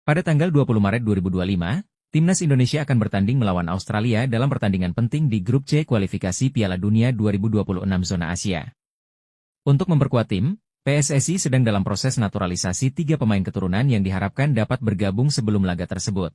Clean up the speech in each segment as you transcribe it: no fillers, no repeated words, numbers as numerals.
Pada tanggal 20 Maret 2025, Timnas Indonesia akan bertanding melawan Australia dalam pertandingan penting di Grup C kualifikasi Piala Dunia 2026 zona Asia. Untuk memperkuat tim, PSSI sedang dalam proses naturalisasi 3 pemain keturunan yang diharapkan dapat bergabung sebelum laga tersebut.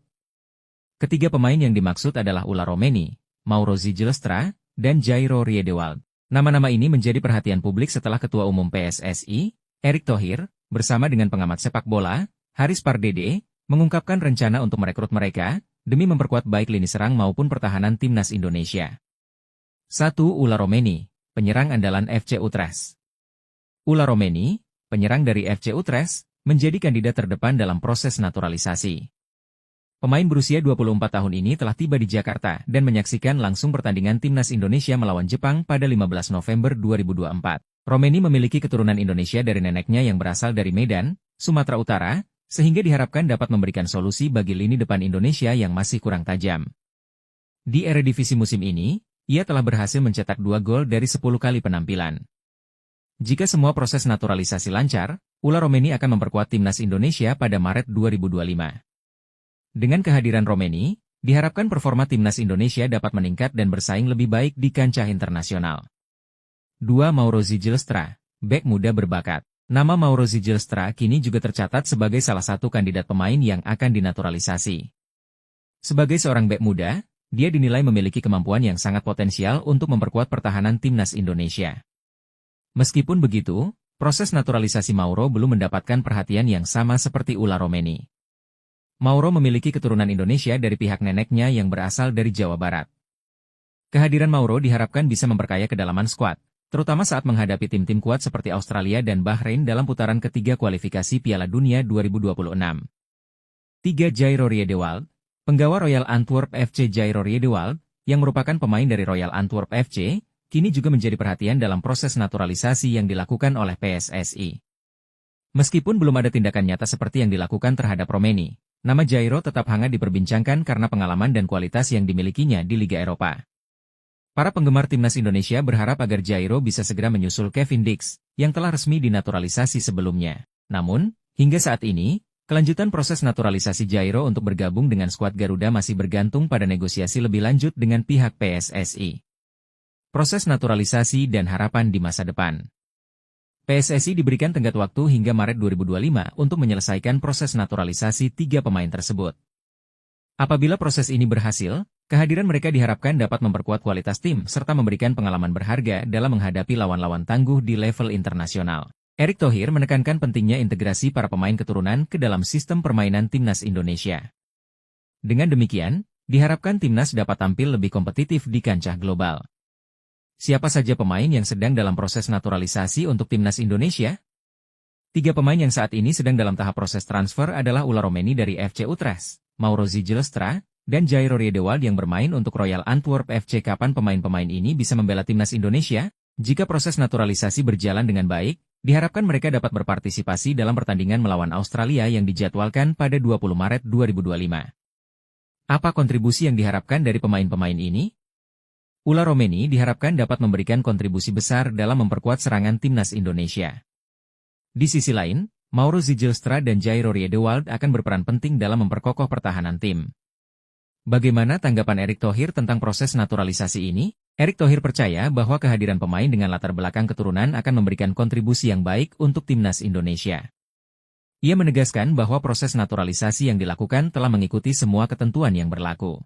Ketiga pemain yang dimaksud adalah Ular Romeni, Mauro Zilstra, dan Jairo Riedewald. Nama-nama ini menjadi perhatian publik setelah Ketua Umum PSSI, Erick Thohir, bersama dengan pengamat sepak bola, Haris Pardede, mengungkapkan rencana untuk merekrut mereka, demi memperkuat baik lini serang maupun pertahanan Timnas Indonesia. 1. Ular Romeni, penyerang andalan FC Utrecht. Ular Romeni, penyerang dari FC Utrecht, menjadi kandidat terdepan dalam proses naturalisasi. Pemain berusia 24 tahun ini telah tiba di Jakarta dan menyaksikan langsung pertandingan Timnas Indonesia melawan Jepang pada 15 November 2024. Romeni memiliki keturunan Indonesia dari neneknya yang berasal dari Medan, Sumatera Utara, sehingga diharapkan dapat memberikan solusi bagi lini depan Indonesia yang masih kurang tajam. Di Eredivisie musim ini, ia telah berhasil mencetak 2 gol dari 10 kali penampilan. Jika semua proses naturalisasi lancar, Ular Romeni akan memperkuat Timnas Indonesia pada Maret 2025. Dengan kehadiran Romeni, diharapkan performa Timnas Indonesia dapat meningkat dan bersaing lebih baik di kancah internasional. 2. Mauro Zilstra, bek muda berbakat. Nama Mauro Zilstra kini juga tercatat sebagai salah satu kandidat pemain yang akan dinaturalisasi. Sebagai seorang bek muda, dia dinilai memiliki kemampuan yang sangat potensial untuk memperkuat pertahanan Timnas Indonesia. Meskipun begitu, proses naturalisasi Mauro belum mendapatkan perhatian yang sama seperti Ular Romeni. Mauro memiliki keturunan Indonesia dari pihak neneknya yang berasal dari Jawa Barat. Kehadiran Mauro diharapkan bisa memperkaya kedalaman skuad, terutama saat menghadapi tim-tim kuat seperti Australia dan Bahrain dalam putaran ketiga kualifikasi Piala Dunia 2026. 3. Jairo Riedewald, penggawa Royal Antwerp FC. Jairo Riedewald, yang merupakan pemain dari Royal Antwerp FC, kini juga menjadi perhatian dalam proses naturalisasi yang dilakukan oleh PSSI. Meskipun belum ada tindakan nyata seperti yang dilakukan terhadap Romeni, nama Jairo tetap hangat diperbincangkan karena pengalaman dan kualitas yang dimilikinya di Liga Eropa. Para penggemar Timnas Indonesia berharap agar Jairo bisa segera menyusul Kevin Dix, yang telah resmi dinaturalisasi sebelumnya. Namun, hingga saat ini, kelanjutan proses naturalisasi Jairo untuk bergabung dengan skuad Garuda masih bergantung pada negosiasi lebih lanjut dengan pihak PSSI. Proses naturalisasi dan harapan di masa depan. PSSI diberikan tenggat waktu hingga Maret 2025 untuk menyelesaikan proses naturalisasi 3 pemain tersebut. Apabila proses ini berhasil, kehadiran mereka diharapkan dapat memperkuat kualitas tim serta memberikan pengalaman berharga dalam menghadapi lawan-lawan tangguh di level internasional. Erick Thohir menekankan pentingnya integrasi para pemain keturunan ke dalam sistem permainan Timnas Indonesia. Dengan demikian, diharapkan Timnas dapat tampil lebih kompetitif di kancah global. Siapa saja pemain yang sedang dalam proses naturalisasi untuk Timnas Indonesia? 3 pemain yang saat ini sedang dalam tahap proses transfer adalah Ular Romeni dari FC Utrecht, Mauro Zilstra, dan Jairo Riedewald yang bermain untuk Royal Antwerp FC. Kapan pemain-pemain ini bisa membela Timnas Indonesia? Jika proses naturalisasi berjalan dengan baik, diharapkan mereka dapat berpartisipasi dalam pertandingan melawan Australia yang dijadwalkan pada 20 Maret 2025. Apa kontribusi yang diharapkan dari pemain-pemain ini? Ular Romeni diharapkan dapat memberikan kontribusi besar dalam memperkuat serangan Timnas Indonesia. Di sisi lain, Mauro Zilstra dan Jairo Riedewald akan berperan penting dalam memperkokoh pertahanan tim. Bagaimana tanggapan Erick Thohir tentang proses naturalisasi ini? Erick Thohir percaya bahwa kehadiran pemain dengan latar belakang keturunan akan memberikan kontribusi yang baik untuk Timnas Indonesia. Ia menegaskan bahwa proses naturalisasi yang dilakukan telah mengikuti semua ketentuan yang berlaku.